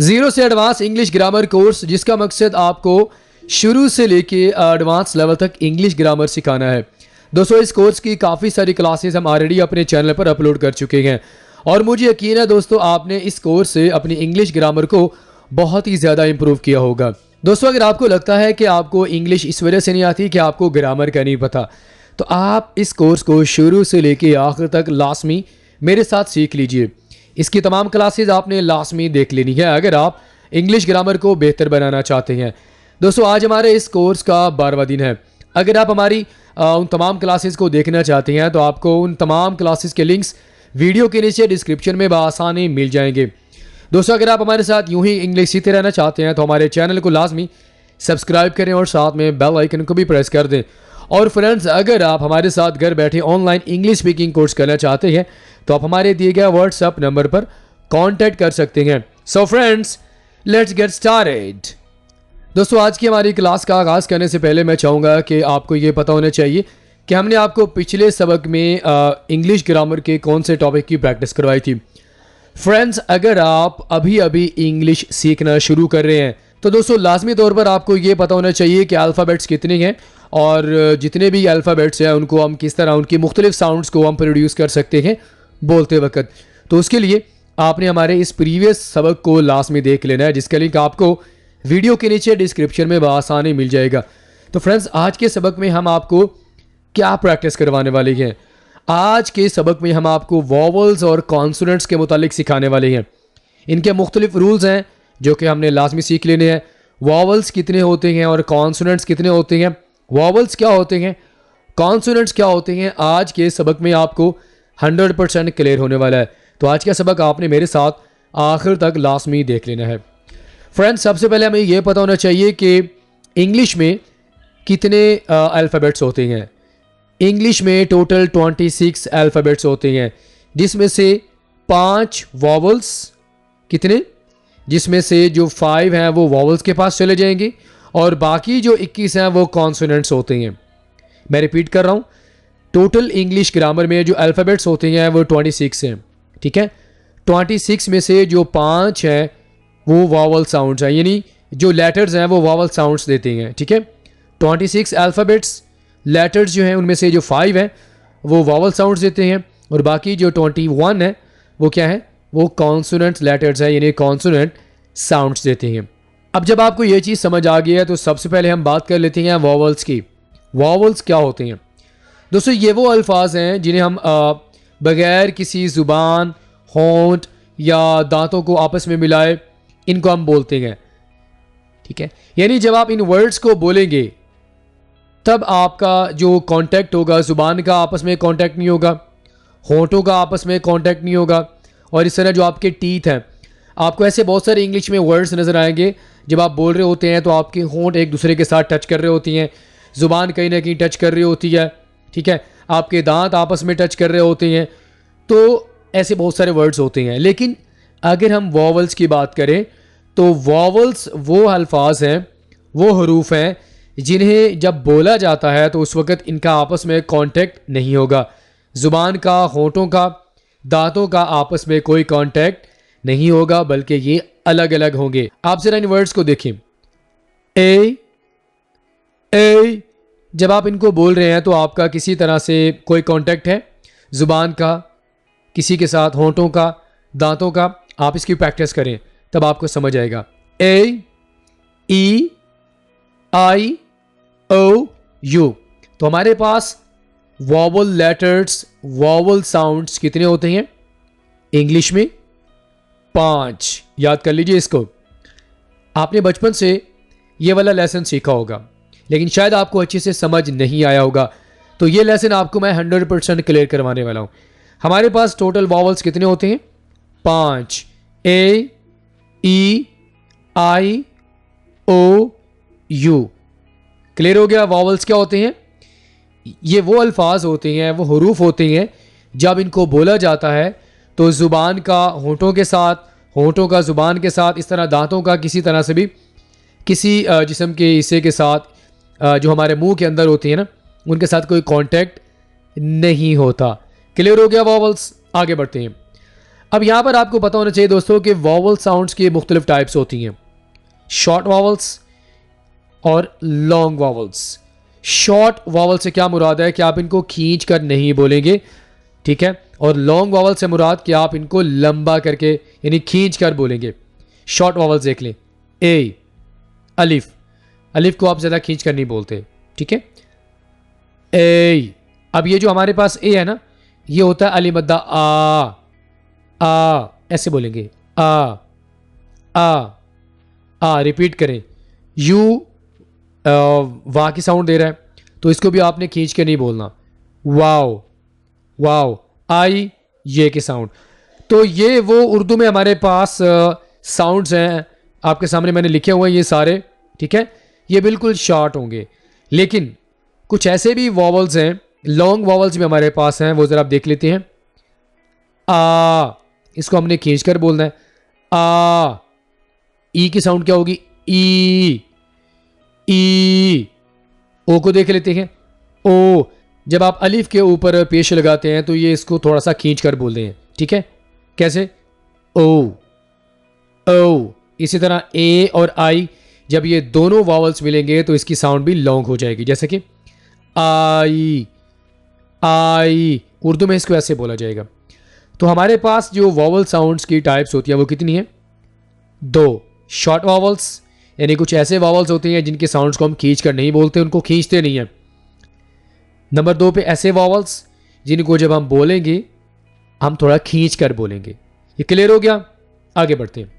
Zero से advance English grammar course, जिसका मकसद आपको शुरू से लेके एडवांस लेवल तक इंग्लिश ग्रामर सिखाना है। दोस्तों, इस कोर्स की काफ़ी सारी क्लासेस हम ऑलरेडी अपने चैनल पर अपलोड कर चुके हैं और मुझे यकीन है दोस्तों आपने इस कोर्स से अपनी इंग्लिश ग्रामर को बहुत ही ज़्यादा इंप्रूव किया होगा। दोस्तों, अगर आपको लगता है कि आपको इंग्लिश इस वजह से नहीं आती कि आपको ग्रामर का नहीं पता, तो आप इस कोर्स को शुरू से लेके आखिर तक लाजमी मेरे साथ सीख लीजिए। इसकी तमाम क्लासेस आपने लाजमी देख लेनी है अगर आप इंग्लिश ग्रामर को बेहतर बनाना चाहते हैं। दोस्तों, आज हमारे इस कोर्स का 12वां दिन है। अगर आप हमारी उन तमाम क्लासेस को देखना चाहते हैं तो आपको उन तमाम क्लासेस के लिंक्स वीडियो के नीचे डिस्क्रिप्शन में बआसानी मिल जाएंगे। दोस्तों, अगर आप हमारे साथ यूं ही इंग्लिश सीखते रहना चाहते हैं तो हमारे चैनल को लाजमी सब्सक्राइब करें और साथ में बेल आइकन को भी प्रेस कर दें। और फ्रेंड्स, अगर आप हमारे साथ घर बैठे ऑनलाइन इंग्लिश स्पीकिंग कोर्स करना चाहते हैं तो आप हमारे दिए गए व्हाट्सएप नंबर पर कांटेक्ट कर सकते हैं। So friends, let's get started. दोस्तों, आज की हमारी क्लास का आगाज़ करने से पहले मैं चाहूँगा कि आपको ये पता होना चाहिए कि हमने आपको पिछले सबक में इंग्लिश ग्रामर के कौन से टॉपिक की प्रैक्टिस करवाई थी। फ्रेंड्स, अगर आप अभी अभी इंग्लिश सीखना शुरू कर रहे हैं तो दोस्तों लाजमी तौर पर आपको ये पता होना चाहिए कि अल्फ़ाबेट्स कितने हैं और जितने भी अल्फ़ाबेट्स हैं उनको हम किस तरह उनकी मुख्तलिफ साउंड्स को हम प्रोड्यूस कर सकते हैं बोलते वक्त। तो उसके लिए आपने हमारे इस प्रीवियस सबक को लाजमी देख लेना है, जिसका लिंक आपको वीडियो के नीचे डिस्क्रिप्शन में बआसानी मिल जाएगा। तो फ्रेंड्स, आज के सबक में हम आपको क्या प्रैक्टिस करवाने वाले हैं? आज के सबक में हम आपको वॉवल्स और कॉन्सोनेंट्स के मुतालिक सिखाने वाले हैं। इनके मुख्तलिफ रूल्स हैं जो कि हमने लाजमी सीख लेने हैं। वॉवल्स कितने होते हैं और कॉन्सोनेंट्स कितने होते हैं, वॉवल्स क्या होते हैं, कॉन्सोनेंट्स क्या होते हैं, आज के सबक में आपको 100% क्लियर होने वाला है। तो आज का सबक आपने मेरे साथ आखिर तक लाजमी देख लेना है। फ्रेंड्स, सबसे पहले हमें यह पता होना चाहिए कि इंग्लिश में कितने अल्फ़ाबेट्स होते हैं। इंग्लिश में टोटल 26 अल्फ़ाबेट्स होते हैं, जिसमें से 5 वॉवल्स, कितने, जिसमें से जो 5 हैं वो वॉवल्स के पास चले जाएंगे और बाकी जो 21 हैं वो कॉन्सोनेंट्स होते हैं। मैं रिपीट कर रहा हूँ, टोटल इंग्लिश ग्रामर में जो अल्फ़ाबेट्स होते हैं वो 26 हैं। ठीक है, 26 में से जो 5 हैं वो वॉवल साउंड्स हैं, यानी जो लेटर्स हैं वो वॉवल साउंड्स देते हैं। ठीक है, 26 अल्फ़ाबेट्स, लेटर्स जो हैं उनमें से जो 5 हैं वो वॉवल साउंड्स देते हैं और बाकी जो 21 है वो क्या है, वो कॉन्सोनेंट लेटर्स हैं, यानी कॉन्सोनेंट साउंड्स देते हैं। अब जब आपको ये चीज़ समझ आ गई है तो सबसे पहले हम बात कर लेते हैं वॉवल्स की। वॉवल्स क्या होते हैं? दोस्तों, ये वो अल्फाज हैं जिन्हें हम बगैर किसी ज़ुबान, होंठ या दांतों को आपस में मिलाए इनको हम बोलते हैं। ठीक है, यानी जब आप इन वर्ड्स को बोलेंगे तब आपका जो कांटेक्ट होगा, ज़ुबान का आपस में कांटेक्ट नहीं होगा, होंठों का आपस में कांटेक्ट नहीं होगा, और इस तरह जो आपके टीथ हैं, आपको ऐसे बहुत सारे इंग्लिश में वर्ड्स नज़र आएंगे जब आप बोल रहे होते हैं तो आपके होंठ एक दूसरे के साथ टच कर रहे होती हैं, ज़ुबान कहीं ना कहीं टच कर रही होती है। ठीक है, आपके दांत आपस में टच कर रहे होते हैं। तो ऐसे बहुत सारे वर्ड्स होते हैं। लेकिन अगर हम वॉवल्स की बात करें तो वॉवल्स वो अल्फाज हैं, वो हरूफ हैं जिन्हें जब बोला जाता है तो उस वक़्त इनका आपस में कांटेक्ट नहीं होगा। ज़ुबान का, होंठों का, दांतों का आपस में कोई कांटेक्ट नहीं होगा, बल्कि ये अलग अलग होंगे। आप ज़रा इन वर्ड्स को देखें। ए, जब आप इनको बोल रहे हैं तो आपका किसी तरह से कोई कांटेक्ट है ज़ुबान का किसी के साथ, होंठों का, दांतों का। आप इसकी प्रैक्टिस करें तब आपको समझ आएगा। ए, ई, आई, ओ, यू। तो हमारे पास वॉवल लेटर्स, वॉवल साउंड्स कितने होते हैं इंग्लिश में? 5। याद कर लीजिए इसको। आपने बचपन से ये वाला लेसन सीखा होगा लेकिन शायद आपको अच्छे से समझ नहीं आया होगा, तो ये लेसन आपको मैं 100% क्लियर करवाने वाला हूँ। हमारे पास टोटल वॉवल्स कितने होते हैं? 5। ए, ई, आई, ओ, यू। क्लियर हो गया? वॉवल्स क्या होते हैं? ये वो अल्फाज होते हैं, वो हरूफ होते हैं जब इनको बोला जाता है तो ज़ुबान का होंठों के साथ, होंठों का ज़ुबान के साथ, इस तरह दांतों का किसी तरह से भी किसी जिस्म के हिस्से के साथ जो हमारे मुंह के अंदर होती है ना, उनके साथ कोई कांटेक्ट नहीं होता। क्लियर हो गया वॉवल्स? आगे बढ़ते हैं। अब यहां पर आपको पता होना चाहिए दोस्तों कि वॉवल साउंड्स की मुख्तलिफ टाइप्स होती हैं, शॉर्ट वॉवल्स और लॉन्ग वॉवल्स। शॉर्ट वॉवल से क्या मुराद है कि आप इनको खींच कर नहीं बोलेंगे, ठीक है, और लॉन्ग वॉवल से मुराद कि आप इनको लंबा करके यानी खींच कर बोलेंगे। शॉर्ट वॉवल्स देख लें, ए, अलिफ, अलिफ को आप ज़्यादा खींच कर नहीं बोलते, ठीक है, ए। अब ये जो हमारे पास ए है ना, ये होता है अली मद्दा आ, ऐसे बोलेंगे आ। रिपीट करें, यू वाह की साउंड दे रहा है तो इसको भी आपने खींच के नहीं बोलना, वाओ वाओ, आई ये के साउंड। तो ये वो उर्दू में हमारे पास साउंड्स हैं, आपके सामने मैंने लिखे हुए हैं ये सारे, ठीक है, ये बिल्कुल शॉर्ट होंगे। लेकिन कुछ ऐसे भी वॉवल्स हैं, लॉन्ग वॉवल्स भी हमारे पास हैं, वो ज़रा आप देख लेते हैं। आ, इसको हमने खींच कर बोलना है, आ। ई की साउंड क्या होगी, ई, ई। ओ को देख लेते हैं, ओ। जब आप अलिफ के ऊपर पेश लगाते हैं तो ये इसको थोड़ा सा खींच कर बोलते हैं, ठीक है, कैसे, ओ ओ। इसी तरह ए और आई, जब ये दोनों वॉवल्स मिलेंगे तो इसकी साउंड भी लॉन्ग हो जाएगी, जैसे कि आई, आई। उर्दू में इसको ऐसे बोला जाएगा। तो हमारे पास जो वॉवल साउंड्स की टाइप्स होती हैं वो कितनी है, दो। शॉर्ट वॉवल्स यानी कुछ ऐसे वॉवल्स होते हैं जिनके साउंड्स को हम खींच कर नहीं बोलते, उनको खींचते नहीं हैं। नंबर 2 पे ऐसे वॉवल्स जिनको जब हम बोलेंगे हम थोड़ा खींच कर बोलेंगे। ये क्लियर हो गया, आगे बढ़ते हैं।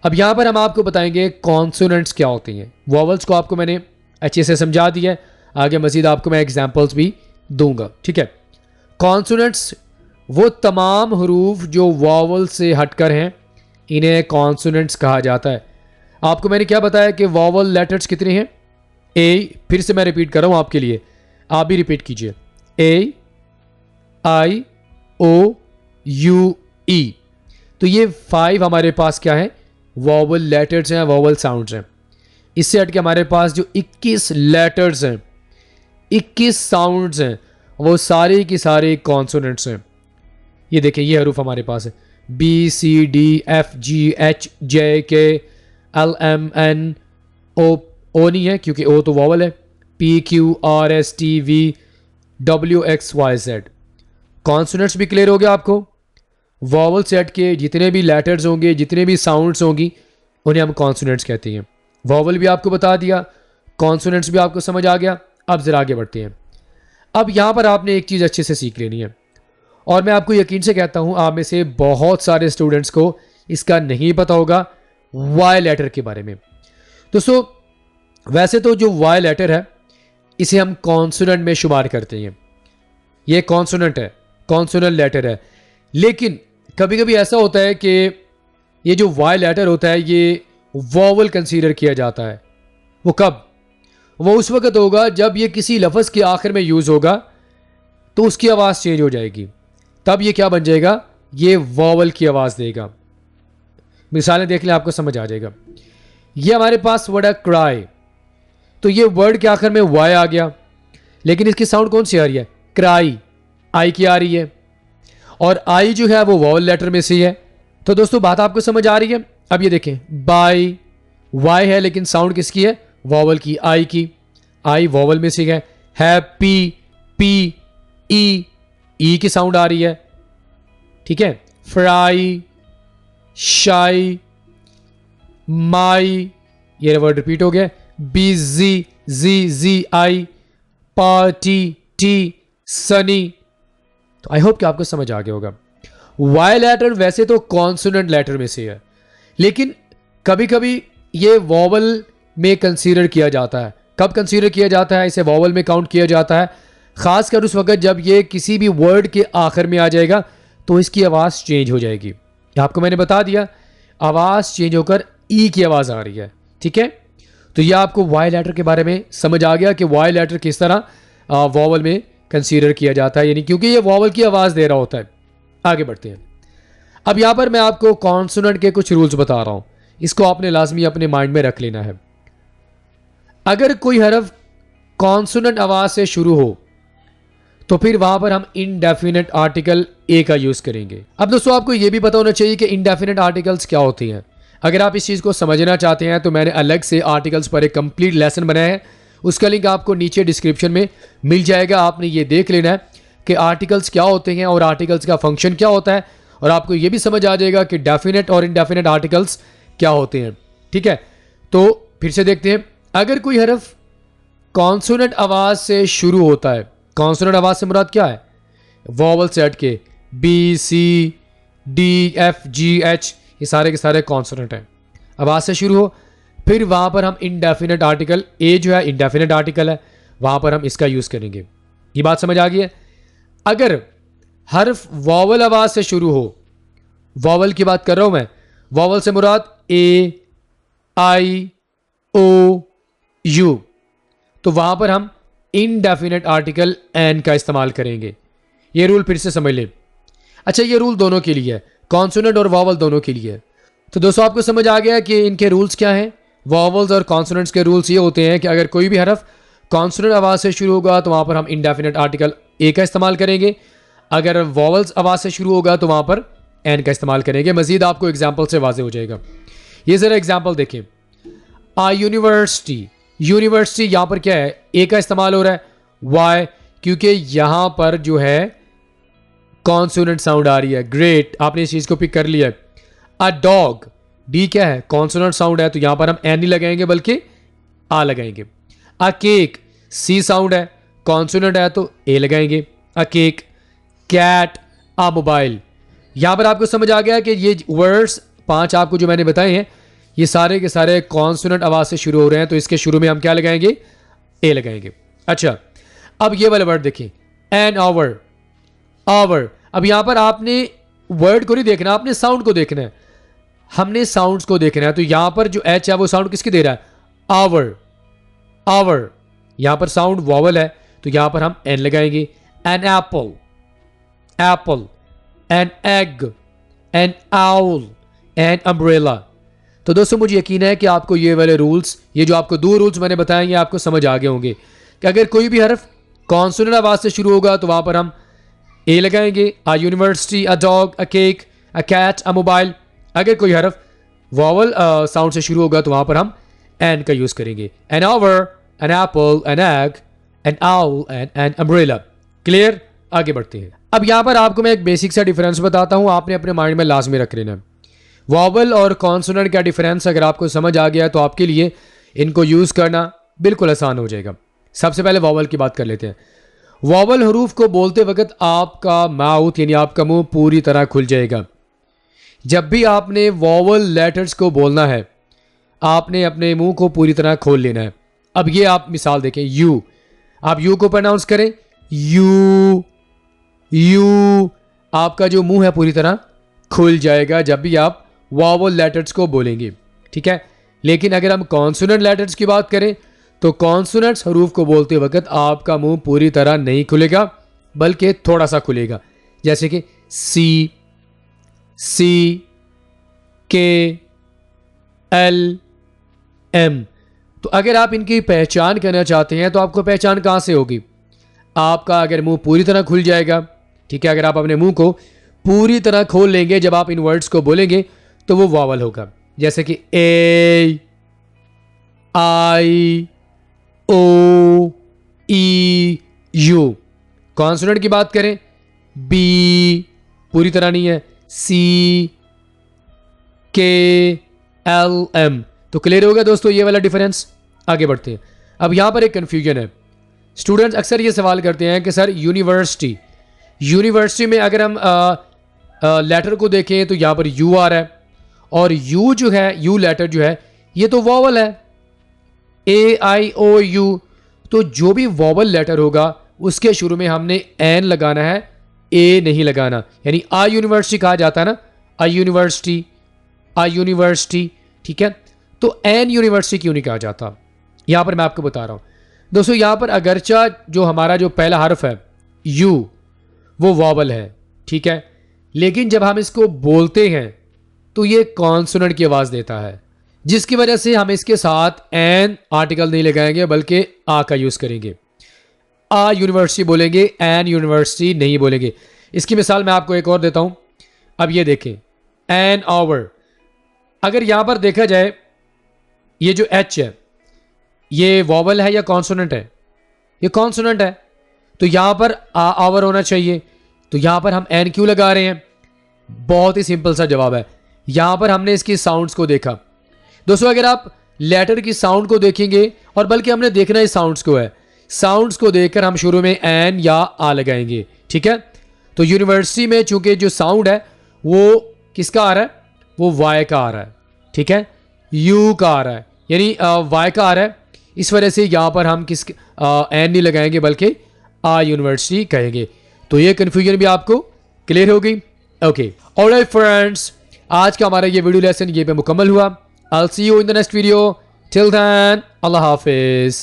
अब यहां पर हम आपको बताएंगे कॉन्सोनेंट्स क्या होती हैं। वॉवल्स को आपको मैंने अच्छे से समझा दिया है, आगे मजीद आपको मैं एग्जाम्पल्स भी दूंगा, ठीक है। कॉन्सोनेंट्स वो तमाम हरूफ जो वॉवल से हटकर हैं, इन्हें कॉन्सोनेंट्स कहा जाता है। आपको मैंने क्या बताया कि वॉवल लेटर्स कितने हैं, ए, फिर से मैं रिपीट कर रहा हूं आपके लिए, आप भी रिपीट कीजिए, ए, आई, ओ, यू, ई। तो ये 5 हमारे पास क्या है, वॉवल लेटर्स हैं, वॉवल साउंड्स हैं। इससे हट के हमारे पास जो 21 लेटर्स हैं, 21 साउंड्स हैं, वो सारे की सारे कॉन्सोनेंट्स हैं। ये देखिए, ये हरूफ हमारे पास है, बी, सी, डी, एफ, जी, एच, जे, के, एल, एम, एन, ओ नहीं है क्योंकि ओ तो वॉवल है, P, Q, R, S, T, V, W, X, Y, Z. Consonants भी क्लियर हो गया आपको। वॉवल से हट के जितने भी लेटर्स होंगे, जितने भी साउंड्स होंगी, उन्हें हम कॉन्सोनेंट्स कहते हैं। वॉवल भी आपको बता दिया, कॉन्सोनेंट्स भी आपको समझ आ गया। अब जरा आगे बढ़ते हैं। अब यहां पर आपने एक चीज़ अच्छे से सीख लेनी है, और मैं आपको यकीन से कहता हूं आप में से बहुत सारे स्टूडेंट्स को इसका नहीं पता होगा वाई लेटर के बारे में। दोस्तों, वैसे तो जो वाई लेटर है इसे हम कॉन्सोनेंट में शुमार करते हैं, ये कॉन्सोनेंट है, कॉन्सोनेंट लेटर है। लेकिन कभी कभी ऐसा होता है कि ये जो वाई लेटर होता है ये वॉवल कंसीडर किया जाता है। वो कब, वो उस वक्त होगा जब ये किसी लफ्ज़ के आखिर में यूज़ होगा तो उसकी आवाज़ चेंज हो जाएगी, तब ये क्या बन जाएगा, ये वॉवल की आवाज़ देगा। मिसालें देख लें, आपको समझ आ जाएगा। ये हमारे पास वर्ड है क्राई, तो ये वर्ड के आखिर में वाई आ गया, लेकिन इसकी साउंड कौन सी आ रही है, क्राई, आई की आ रही है, और आई जो है वो वॉवल लेटर में से है। तो दोस्तों बात आपको समझ आ रही है। अब ये देखें, बाई, वाई है लेकिन साउंड किसकी है, वॉवल की, आई की, आई वॉवल में से है। हैप्पी, पी, ई की साउंड आ रही है, ठीक है। फ्राई, शाई, माई, ये वर्ड रिपीट हो गया। बिजी, जी, आई, पार्टी, टी, सनी। तो आई होप कि आपको समझ आ गया होगा। वाई लेटर वैसे तो कॉन्सोनेंट लेटर में से है, लेकिन कभी कभी ये वॉवल में कंसीडर किया जाता है। कब कंसीडर किया जाता है, इसे वॉवल में काउंट किया जाता है, खासकर उस वक्त जब ये किसी भी वर्ड के आखिर में आ जाएगा तो इसकी आवाज़ चेंज हो जाएगी। आपको मैंने बता दिया, आवाज़ चेंज होकर ई की आवाज़ आ रही है, ठीक है। तो ये आपको वाई लेटर के बारे में समझ आ गया कि वाई लेटर किस तरह वॉवल में कंसीडर किया जाता है, यानी क्योंकि ये वॉवल की आवाज़ दे रहा होता है। आगे बढ़ते हैं। अब यहाँ पर मैं आपको कॉन्सोनेंट के कुछ रूल्स बता रहा हूँ, इसको आपने लाजमी अपने माइंड में रख लेना है। अगर कोई हरफ कॉन्सोनेंट आवाज़ से शुरू हो तो फिर वहां पर हम इनडेफिनेट आर्टिकल ए का यूज करेंगे। अब दोस्तों आपको यह भी पता होना चाहिए कि इनडेफिनेट आर्टिकल्स क्या होती हैं। अगर आप इस चीज़ को समझना चाहते हैं तो मैंने अलग से आर्टिकल्स पर एक कंप्लीट लेसन बनाया है, उसका लिंक आपको नीचे डिस्क्रिप्शन में मिल जाएगा। आपने ये देख लेना है कि आर्टिकल्स क्या होते हैं और आर्टिकल्स का फंक्शन क्या होता है, और आपको ये भी समझ आ जाएगा कि डेफिनेट और इनडेफिनेट आर्टिकल्स क्या होते हैं। ठीक है, तो फिर से देखते हैं। अगर कोई हरफ कॉन्सोनेंट आवाज से शुरू होता है, कॉन्सोनेंट आवाज से मुराद क्या है? वॉवल सेट के बी, सी, डी, एफ, जी, एच, ये सारे के सारे कॉन्सोनेंट हैं, आवाज से शुरू हो, फिर वहां पर हम इनडेफिनेट आर्टिकल ए जो है इनडेफिनेट आर्टिकल है, वहां पर हम इसका यूज करेंगे। ये बात समझ आ गई है? अगर हर्फ वॉवल आवाज से शुरू हो, वॉवल की बात कर रहा हूं मैं, वॉवल से मुराद ए, आई, ओ, यू, तो वहां पर हम इनडेफिनेट आर्टिकल एन का इस्तेमाल करेंगे। ये रूल फिर से समझ लें। अच्छा, ये रूल दोनों के लिए है, कॉन्सोनेंट और वॉवल दोनों के लिए है। तो दोस्तों आपको समझ आ गया कि इनके रूल्स क्या हैं। वॉवल्स और कॉन्सोनेंट्स के रूल्स ये होते हैं कि अगर कोई भी हरफ कॉन्सोनेंट आवाज से शुरू होगा तो वहां पर हम इनडेफिनेट आर्टिकल ए का इस्तेमाल करेंगे, अगर वॉवल्स आवाज से शुरू होगा तो वहां पर एन का इस्तेमाल करेंगे। मजीद आपको एग्जाम्पल से वाजे हो जाएगा। ये जरा एग्जाम्पल देखें। आ यूनिवर्सिटी, यूनिवर्सिटी यहां पर क्या है? ए का इस्तेमाल हो रहा है। वाई? क्योंकि यहां पर जो है कॉन्सोनेंट साउंड आ रही है। ग्रेट, आपने इस चीज को पिक कर लिया। अ डॉग, डी क्या है? कॉन्सोनेंट साउंड है, तो यहां पर हम एन नहीं लगाएंगे बल्कि आ लगाएंगे। अ केक, सी साउंड है, कॉन्सोनेंट है तो ए लगाएंगे, a cake. Cat, a mobile. यहां पर आपको समझ आ गया कि ये वर्ड्स 5 आपको जो मैंने बताए हैं ये सारे के सारे कॉन्सोनेंट आवाज से शुरू हो रहे हैं, तो इसके शुरू में हम क्या लगाएंगे? ए लगाएंगे। अच्छा, अब ये वाले वर्ड देखिए, एन आवर, आवर। अब यहां पर आपने वर्ड को नहीं देखना, आपने साउंड को देखना है। हमने साउंड्स को देखना है, तो यहां पर जो एच है वो साउंड किसकी दे रहा है? Hour, hour. यहां पर साउंड वॉवल है, तो यहां पर हम एन लगाएंगे। An apple, apple. An egg, an owl, an umbrella. तो दोस्तों मुझे यकीन है कि आपको ये वाले रूल्स, ये जो आपको 2 रूल्स मैंने बताए, ये आपको समझ आ गए होंगे कि अगर कोई भी हरफ कॉन्सोनेंट आवाज से शुरू होगा तो वहां पर हम ए लगाएंगे। A university, a dog, a cake, a cat, a mobile. अगर कोई हरफ वॉवल साउंड से शुरू होगा तो वहां पर हम एन का यूज करेंगे। An hour, an apple, an egg, an owl, and an umbrella. Clear? आगे बढ़ते हैं। अब यहां पर आपको मैं एक बेसिक सा डिफरेंस बताता हूं, आपने अपने माइंड में लाजमी रख लेना। वॉवल और कॉन्सोनेंट का डिफरेंस अगर आपको समझ आ गया तो आपके लिए इनको यूज करना बिल्कुल आसान हो जाएगा। सबसे पहले वॉवल की बात कर लेते हैं। वॉवल हरूफ को बोलते वक्त आपका माउथ यानी आपका मुंह पूरी तरह खुल जाएगा। जब भी आपने वॉवल लेटर्स को बोलना है आपने अपने मुंह को पूरी तरह खोल लेना है। अब ये आप मिसाल देखें, यू, आप यू को प्रोनाउंस करें, यू, यू। आपका जो मुंह है पूरी तरह खुल जाएगा जब भी आप वॉवल लेटर्स को बोलेंगे। ठीक है, लेकिन अगर हम कॉन्सोनेंट लेटर्स की बात करें तो कॉन्सोनेंट्स हरूफ को बोलते वक्त आपका मुंह पूरी तरह नहीं खुलेगा बल्कि थोड़ा सा खुलेगा, जैसे कि सी, सी, के, एल, एम। तो अगर आप इनकी पहचान करना चाहते हैं तो आपको पहचान कहां से होगी? आपका अगर मुंह पूरी तरह खुल जाएगा, ठीक है, अगर आप अपने मुंह को पूरी तरह खोल लेंगे जब आप इन वर्ड्स को बोलेंगे तो वो वॉवल होगा, जैसे कि ए, आई, ओ, ई, यू। कॉन्सोनेंट की बात करें, बी पूरी तरह नहीं है, सी, के, एल, एम। तो क्लियर हो गया दोस्तों ये वाला डिफरेंस। आगे बढ़ते हैं। अब यहां पर एक कंफ्यूजन है। स्टूडेंट्स अक्सर ये सवाल करते हैं कि सर यूनिवर्सिटी, यूनिवर्सिटी में अगर हम लेटर को देखें तो यहां पर यू आ रहा है और यू जो है, यू लेटर जो है ये तो वॉवल है, ए, आई, ओ, यू। तो जो भी वॉवल लेटर होगा उसके शुरू में हमने एन लगाना है, ए नहीं लगाना। यानी आ यूनिवर्सिटी कहा जाता है ना, आ यूनिवर्सिटी, आ यूनिवर्सिटी। ठीक है, तो एन यूनिवर्सिटी क्यों नहीं कहा जाता? यहां पर मैं आपको बता रहा हूं दोस्तों। यहां पर अगरचा जो हमारा जो पहला हर्फ है यू वो वॉवल है, ठीक है, लेकिन जब हम इसको बोलते हैं तो ये कॉन्सोनेंट की आवाज देता है, जिसकी वजह से हम इसके साथ एन आर्टिकल नहीं लगाएंगे बल्कि आ का यूज करेंगे। आ यूनिवर्सिटी बोलेंगे, एन यूनिवर्सिटी नहीं बोलेंगे। इसकी मिसाल मैं आपको एक और देता हूं। अब ये देखें, एन आवर, अगर यहां पर देखा जाए ये जो एच है ये वॉवल है या कॉन्सोनेंट है? ये कॉन्सोनेंट है, तो यहां पर आवर होना चाहिए। तो यहां पर हम एन क्यों लगा रहे हैं? बहुत ही सिंपल सा जवाब है, यहां पर हमने इसकी साउंड्स को देखा। दोस्तों अगर आप लेटर की साउंड को देखेंगे, और बल्कि हमने देखना ही साउंड्स को है, साउंड्स को देखकर हम शुरू में एन या आ लगाएंगे, ठीक है। तो यूनिवर्सिटी में चूंकि जो साउंड है वो किसका आ रहा है? वो वाई का आ रहा है, ठीक है, यू का आ रहा है, यानी वाई का आ रहा है। इस वजह से यहां पर हम किस एन नहीं लगाएंगे बल्कि आ यूनिवर्सिटी कहेंगे। तो ये कन्फ्यूजन भी आपको क्लियर हो गई। ओके ऑलराइट फ्रेंड्स, आज का हमारा ये वीडियो लेसन ये पे मुकम्मल हुआ। I will see you in the next video. Till then अल्लाह हाफिज।